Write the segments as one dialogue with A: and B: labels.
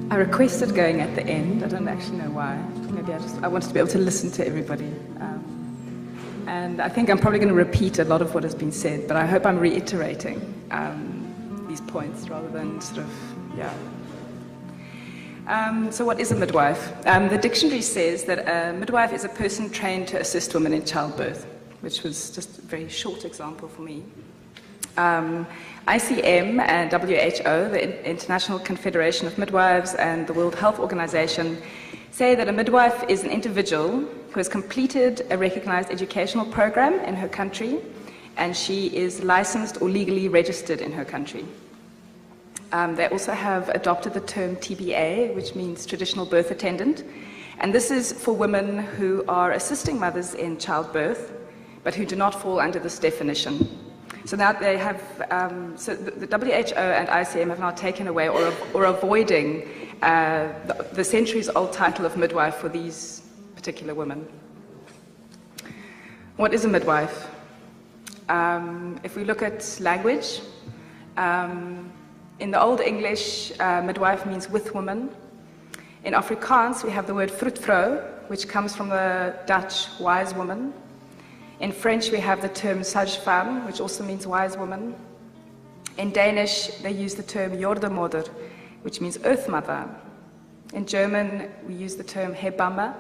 A: I requested going at the end. I don't actually know why. Maybe I wanted to be able to listen to everybody. And I think I'm probably going to repeat a lot of what has been said, but I hope I'm reiterating these points rather than sort of, so what is a midwife? The dictionary says that a midwife is a person trained to assist women in childbirth, which was just a very short example for me. ICM and WHO, the International Confederation of Midwives, and the World Health Organization say that a midwife is an individual who has completed a recognized educational program in her country, and she is licensed or legally registered in her country. They also have adopted the term TBA, which means traditional birth attendant, and this is for women who are assisting mothers in childbirth, but who do not fall under this definition. So now they have, so the WHO and ICM have now taken away or avoiding the centuries-old title of midwife for these particular women. What is a midwife? If we look at language, in the Old English, midwife means with woman. In Afrikaans, we have the word vroedvrou, which comes from the Dutch wise woman. In French, we have the term sage femme, which also means wise woman. In Danish, they use the term jordemoeder, which means earth mother. In German, we use the term hebamme,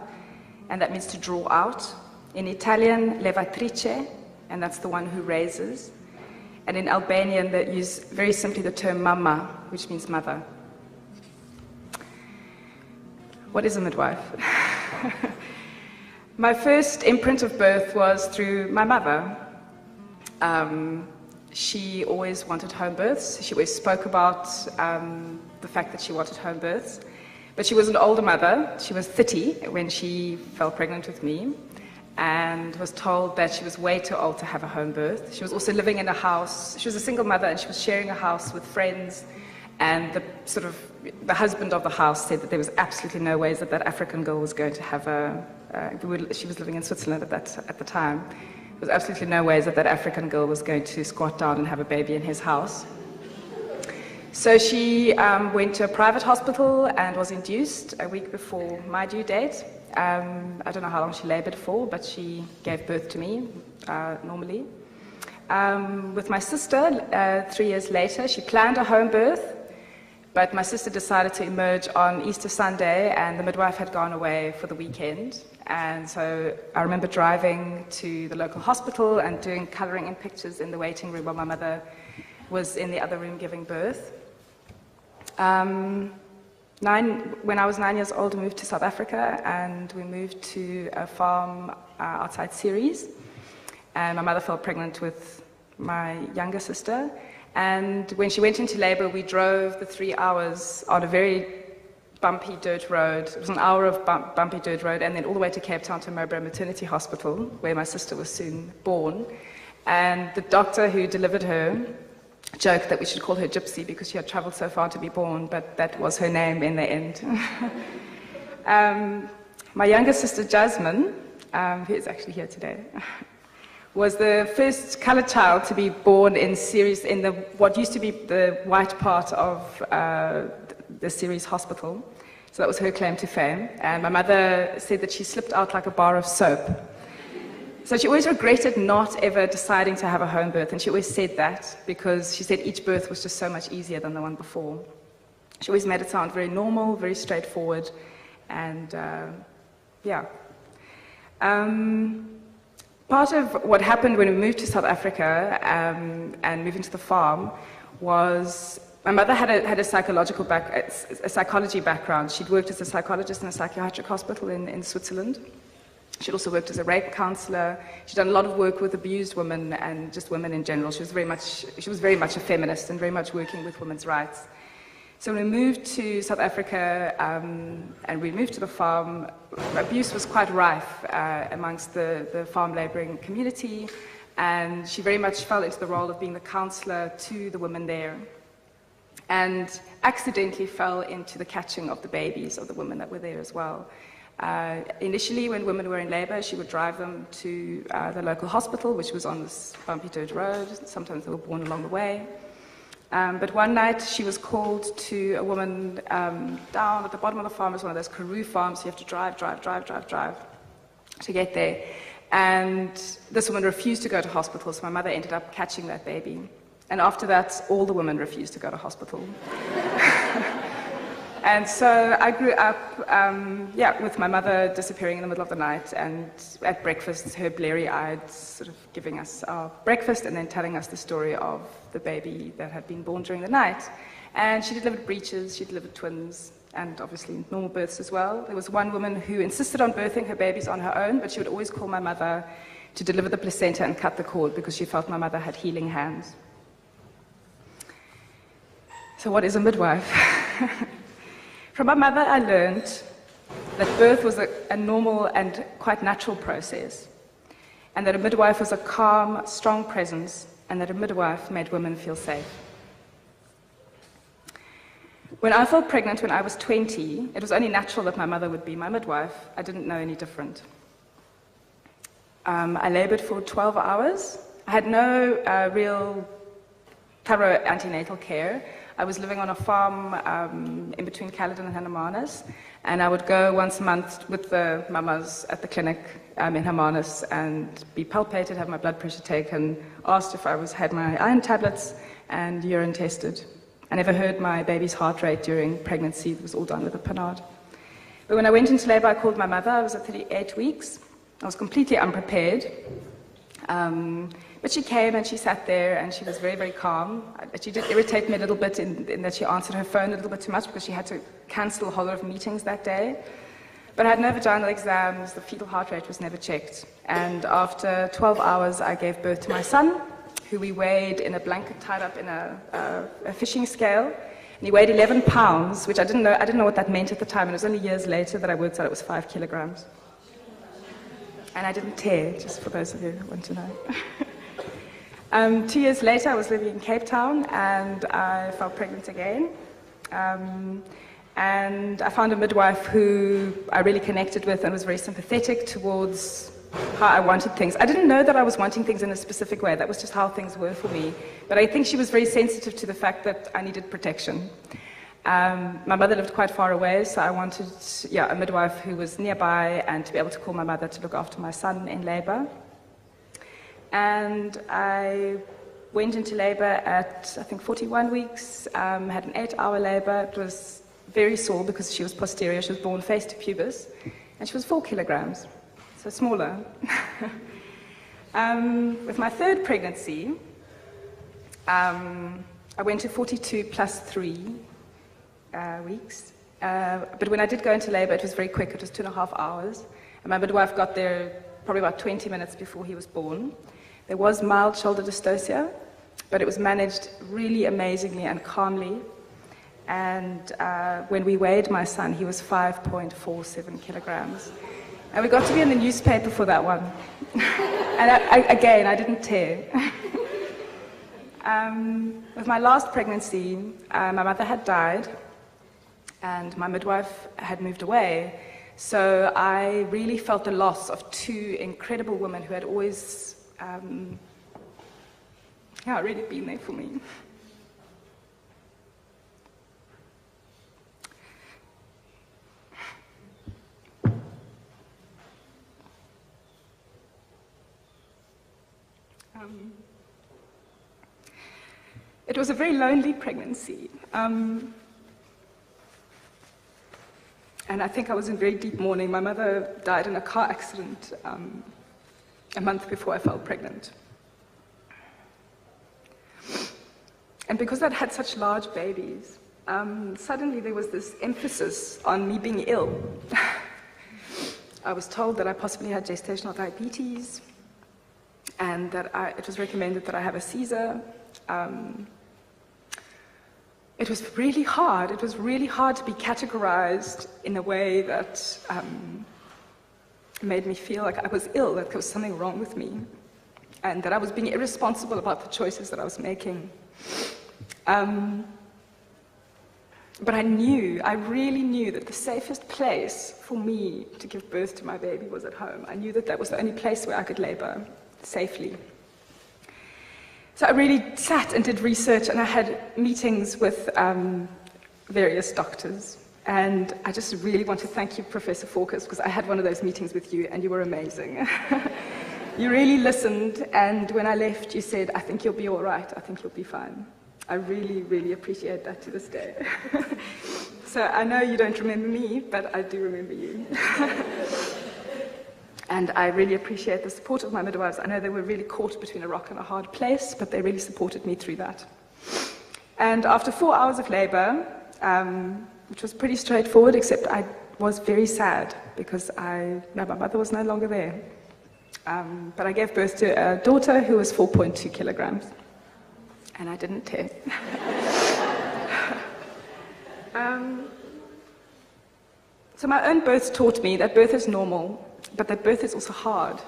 A: and that means to draw out. In Italian, levatrice, and that's the one who raises. And in Albanian, they use very simply the term mama, which means mother. What is a midwife? My first imprint of birth was through my mother. She always wanted home births. She always spoke about the fact that she wanted home births. But she was an older mother. She was 30 when she fell pregnant with me and was told that she was way too old to have a home birth. She was also living in a house. She was a single mother and she was sharing a house with friends. And the husband of the house said that there was absolutely no ways that African girl was going to have she was living in Switzerland at the time. There was absolutely no ways that African girl was going to squat down and have a baby in his house. So she went to a private hospital and was induced a week before my due date. I don't know how long she labored for, but she gave birth to me normally. With my sister, 3 years later, she planned a home birth. But my sister decided to emerge on Easter Sunday, and the midwife had gone away for the weekend. And so I remember driving to the local hospital and doing colouring in pictures in the waiting room while my mother was in the other room giving birth. When I was 9 years old, we moved to South Africa, and we moved to a farm outside Ceres. And my mother fell pregnant with my younger sister. And when she went into labor, we drove the 3 hours on a very bumpy dirt road. It was an hour of bumpy dirt road, and then all the way to Cape Town to Mowbray Maternity Hospital, where my sister was soon born. And the doctor who delivered her joked that we should call her Gypsy because she had traveled so far to be born, but that was her name in the end. My younger sister, Jasmine, who is actually here today, was the first coloured child to be born in Ceres, in what used to be the white part of the Ceres hospital. So that was her claim to fame. And my mother said that she slipped out like a bar of soap. So she always regretted not ever deciding to have a home birth, and she always said that because she said each birth was just so much easier than the one before. She always made it sound very normal, very straightforward, and part of what happened when we moved to South Africa and moving to the farm was my mother had a psychology background. She'd worked as a psychologist in a psychiatric hospital in Switzerland. She'd also worked as a rape counselor. She'd done a lot of work with abused women and just women in general. She was very much a feminist and very much working with women's rights. So when we moved to South Africa and we moved to the farm, abuse was quite rife amongst the farm labouring community, and she very much fell into the role of being the counsellor to the women there. and accidentally fell into the catching of the babies of the women that were there as well. Initially, when women were in labor, she would drive them to the local hospital, which was on this bumpy dirt road. Sometimes they were born along the way. But one night, she was called to a woman down at the bottom of the farm. It's one of those Karoo farms. So you have to drive to get there. And this woman refused to go to hospital, so my mother ended up catching that baby. And after that, all the women refused to go to hospital. And so I grew up, with my mother disappearing in the middle of the night, and at breakfast, her bleary-eyed sort of giving us our breakfast and then telling us the story of the baby that had been born during the night. And she delivered breeches, she delivered twins, and obviously normal births as well. There was one woman who insisted on birthing her babies on her own, but she would always call my mother to deliver the placenta and cut the cord because she felt my mother had healing hands. So what is a midwife? From my mother, I learned that birth was a normal and quite natural process, and that a midwife was a calm, strong presence, and that a midwife made women feel safe. When I fell pregnant when I was 20, it was only natural that my mother would be my midwife. I didn't know any different. I labored for 12 hours. I had no real thorough antenatal care. I was living on a farm in between Caledon and Hermanus, and I would go once a month with the mamas at the clinic in Hermanus and be palpated, have my blood pressure taken, asked if I had my iron tablets, and urine tested. I never heard my baby's heart rate during pregnancy. It was all done with a Panard. But when I went into labor, I called my mother. I was at 38 weeks. I was completely unprepared. But she came and she sat there and she was very, very calm. She did irritate me a little bit in that she answered her phone a little bit too much because she had to cancel a whole lot of meetings that day. But I had no vaginal exams, the fetal heart rate was never checked. And after 12 hours, I gave birth to my son, who we weighed in a blanket tied up in a fishing scale. And he weighed 11 pounds, which I didn't know what that meant at the time. And it was only years later that I worked out it was 5 kilograms. And I didn't tear, just for those of you who want to know. 2 years later, I was living in Cape Town, and I fell pregnant again. And I found a midwife who I really connected with and was very sympathetic towards how I wanted things. I didn't know that I was wanting things in a specific way. That was just how things were for me. But I think she was very sensitive to the fact that I needed protection. My mother lived quite far away, so I wanted a midwife who was nearby and to be able to call my mother to look after my son in labor. And I went into labor at, I think, 41 weeks, had an 8-hour labor. It was very sore because she was posterior. She was born face to pubis, and she was 4 kilograms, so smaller. With my third pregnancy, I went to 42 plus 3 weeks. But when I did go into labor, it was very quick. It was 2.5 hours. And my midwife got there probably about 20 minutes before he was born. There was mild shoulder dystocia, but it was managed really amazingly and calmly. And when we weighed my son, he was 5.47 kilograms. And we got to be in the newspaper for that one. And I didn't tear. With my last pregnancy, my mother had died, and my midwife had moved away. So I really felt the loss of 2 incredible women who had always really been there for me. It was a very lonely pregnancy. And I think I was in very deep mourning. My mother died in a car accident a month before I fell pregnant. And because I'd had such large babies, suddenly there was this emphasis on me being ill. I was told that I possibly had gestational diabetes, and that it was recommended that I have a Caesar. It was really hard. It was really hard to be categorized in a way that made me feel like I was ill, that there was something wrong with me, and that I was being irresponsible about the choices that I was making. But I really knew that the safest place for me to give birth to my baby was at home. I knew that that was the only place where I could labor safely. So I really sat and did research, and I had meetings with various doctors. And I just really want to thank you, Professor Forkes, because I had one of those meetings with you, and you were amazing. You really listened, and when I left, you said, I think you'll be all right, I think you'll be fine. I really, really appreciate that to this day. So I know you don't remember me, but I do remember you. And I really appreciate the support of my midwives. I know they were really caught between a rock and a hard place, but they really supported me through that. And after 4 hours of labor, which was pretty straightforward, except I was very sad because my mother was no longer there. But I gave birth to a daughter who was 4.2 kilograms. And I didn't tear. So my own birth taught me that birth is normal, but that birth is also hard.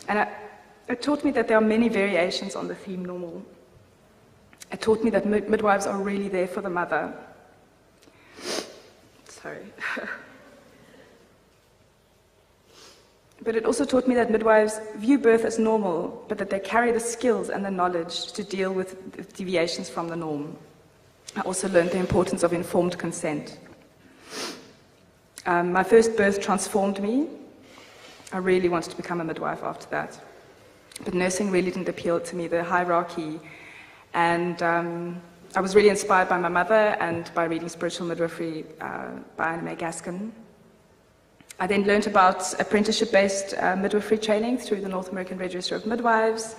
A: And it taught me that there are many variations on the theme normal. It taught me that midwives are really there for the mother. Sorry. But it also taught me that midwives view birth as normal, but that they carry the skills and the knowledge to deal with deviations from the norm. I also learned the importance of informed consent. My first birth transformed me. I really wanted to become a midwife after that. But nursing really didn't appeal to me, the hierarchy. And I was really inspired by my mother and by reading Spiritual Midwifery by Ina May Gaskin. I then learned about apprenticeship-based midwifery training through the North American Registry of Midwives,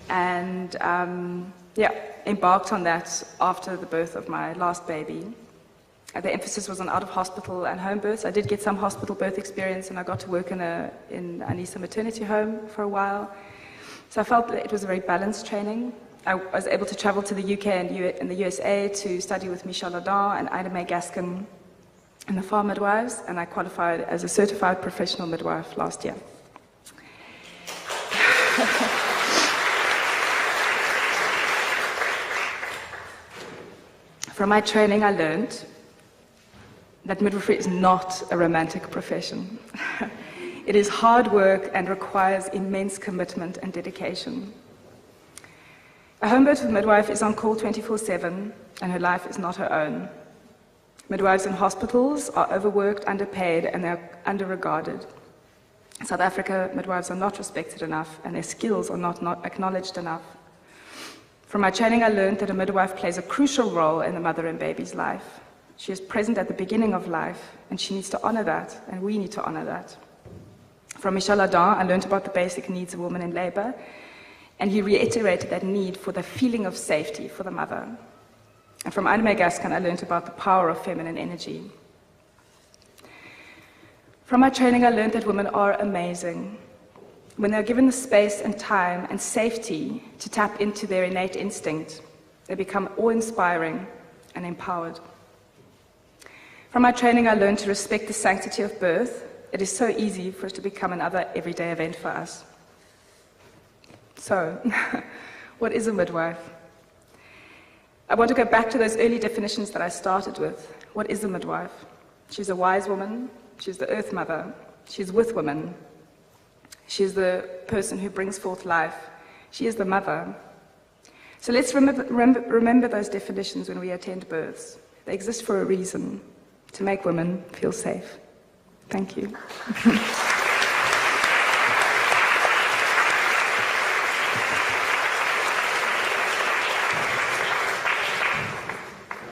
A: and embarked on that after the birth of my last baby. The emphasis was on out-of-hospital and home births. I did get some hospital birth experience, and I got to work in Anissa maternity home for a while. So I felt that it was a very balanced training. I was able to travel to the UK and the USA to study with Michel Odent and Ina May Gaskin in the Farm Midwives, and I qualified as a Certified Professional Midwife last year. From my training, I learned that midwifery is not a romantic profession. It is hard work and requires immense commitment and dedication. A home birth midwife is on call 24/7, and her life is not her own. Midwives in hospitals are overworked, underpaid, and they're under-regarded. In South Africa, midwives are not respected enough, and their skills are not acknowledged enough. From my training, I learned that a midwife plays a crucial role in the mother and baby's life. She is present at the beginning of life, and she needs to honor that, and we need to honor that. From Michel Odent, I learned about the basic needs of women in labor, and he reiterated that need for the feeling of safety for the mother. And from Ina May Gaskin, I learned about the power of feminine energy. From my training, I learned that women are amazing. When they're given the space and time and safety to tap into their innate instinct, they become awe-inspiring and empowered. From my training, I learned to respect the sanctity of birth. It is so easy for it to become another everyday event for us. So, what is a midwife? I want to go back to those early definitions that I started with. What is a midwife? She's a wise woman. She's the earth mother. She's with women. She's the person who brings forth life. She is the mother. So let's remember those definitions when we attend births. They exist for a reason, to make women feel safe. Thank you.